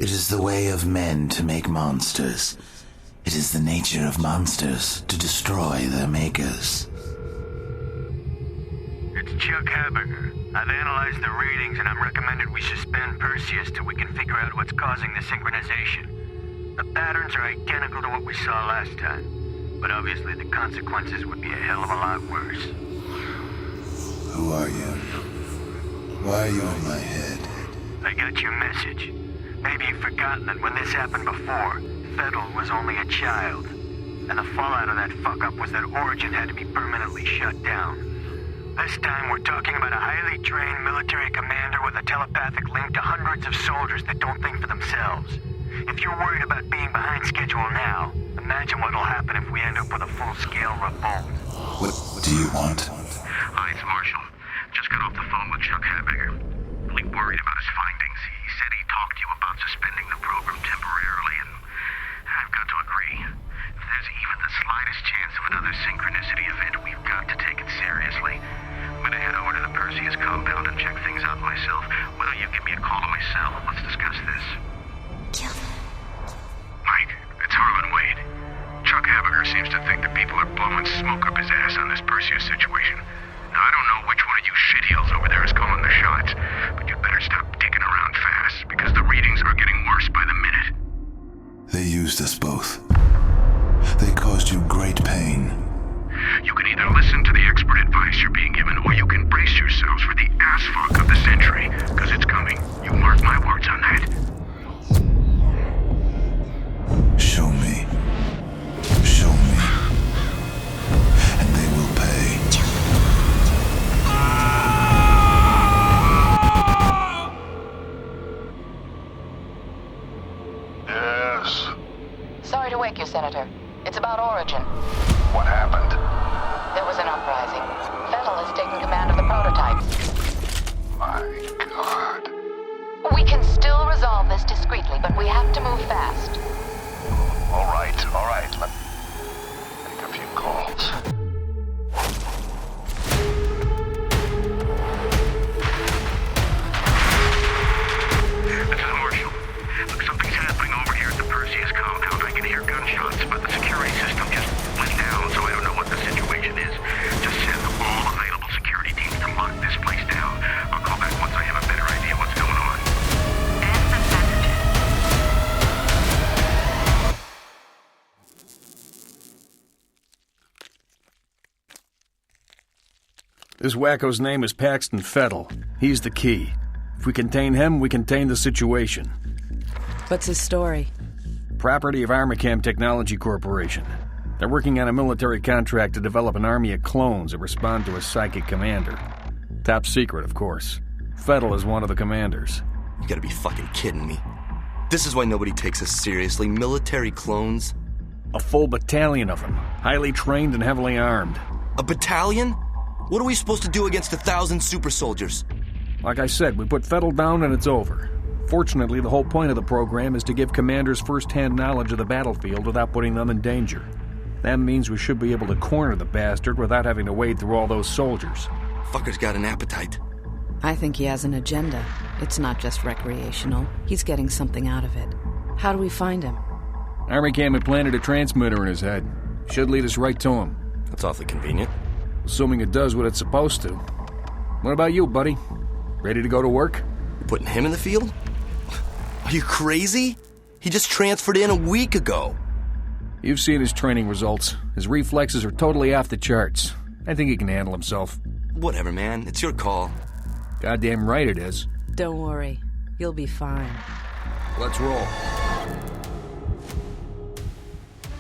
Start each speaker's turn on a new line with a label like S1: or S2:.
S1: It is the way of men to make monsters. It is the nature of monsters to destroy their makers.
S2: It's Chuck Haberger. I've analyzed the readings and I'm recommended we suspend Perseus till we can figure out what's causing the synchronization. The patterns are identical to what we saw last time, but obviously the consequences would be a hell of a lot worse.
S1: Who are you? Why are you in my head?
S2: I got your message. Maybe you've forgotten that when this happened before, F.E.A.R was only a child. And the fallout of that fuck-up was that Origin had to be permanently shut down. This time we're talking about a highly trained military commander with a telepathic link to hundreds of soldiers that don't think for themselves. If you're worried about being behind schedule now, imagine what'll happen if we end up with a full-scale revolt.
S1: What do you want?
S3: Hi, it's Marshall. Just got off the phone with Chuck Haberger. Really worried about his findings. He said he talked to you about suspending the program temporarily, and I've got to agree. If there's even the slightest chance of another synchronicity event, we've got to take it seriously. I'm gonna head over to the Perseus compound and check things out myself. Why don't you give me a call on my cell and let's discuss this?
S4: Kill them.
S3: Mike, it's Harlan Wade. Chuck Haberger seems to think that people are blowing smoke up his ass on this Perseus situation. Now, I don't know which one of you shitheels over there is calling the shots, but you'd better stop dicking around fast, because the readings are getting worse by the minute.
S1: They used us both. They caused you great pain.
S3: You can either listen to the expert advice you're being given, or you can brace yourselves for the ass fuck of the century, because it's coming. You mark my words on that.
S1: Show me. Show me. And they will pay.
S3: Yes.
S5: Sorry to wake you, Senator. It's about Origin.
S3: What happened?
S5: There was an uprising. F.E.A.R has taken command of the prototype.
S3: My God.
S5: We can still resolve this discreetly, but we have to move fast.
S3: All right. Let me make a few calls. This is Marshall. Look, something's happening over here at the Perseus compound. I can hear gunshots, but the security system just went down, so I don't know what the situation is. Just send all available security teams to lock this place down. I'll call back once I have a better idea what's going on.
S6: This wacko's name is Paxton F.E.A.R. He's the key. If we contain him, we contain the situation.
S4: What's his story?
S6: Property of Armacam Technology Corporation. They're working on a military contract to develop an army of clones that respond to a psychic commander. Top secret, of course. F.E.A.R is one of the commanders.
S7: You gotta be fucking kidding me. This is why nobody takes us seriously. Military clones?
S6: A full battalion of them, highly trained and heavily armed.
S7: A battalion? What are we supposed to do against 1,000 super soldiers?
S6: Like I said, we put F.E.A.R down and it's over. Fortunately, the whole point of the program is to give commanders first-hand knowledge of the battlefield without putting them in danger. That means we should be able to corner the bastard without having to wade through all those soldiers.
S7: Fucker's got an appetite.
S4: I think he has an agenda. It's not just recreational. He's getting something out of it. How do we find him?
S6: Armacam had planted a transmitter in his head. Should lead us right to him.
S7: That's awfully convenient.
S6: Assuming it does what it's supposed to. What about you, buddy? Ready to go to work?
S7: You're putting him in the field? Are you crazy? He just transferred in a week ago.
S6: You've seen his training results. His reflexes are totally off the charts. I think he can handle himself.
S7: Whatever, man. It's your call.
S6: Goddamn right it is.
S4: Don't worry. You'll be fine.
S6: Let's roll.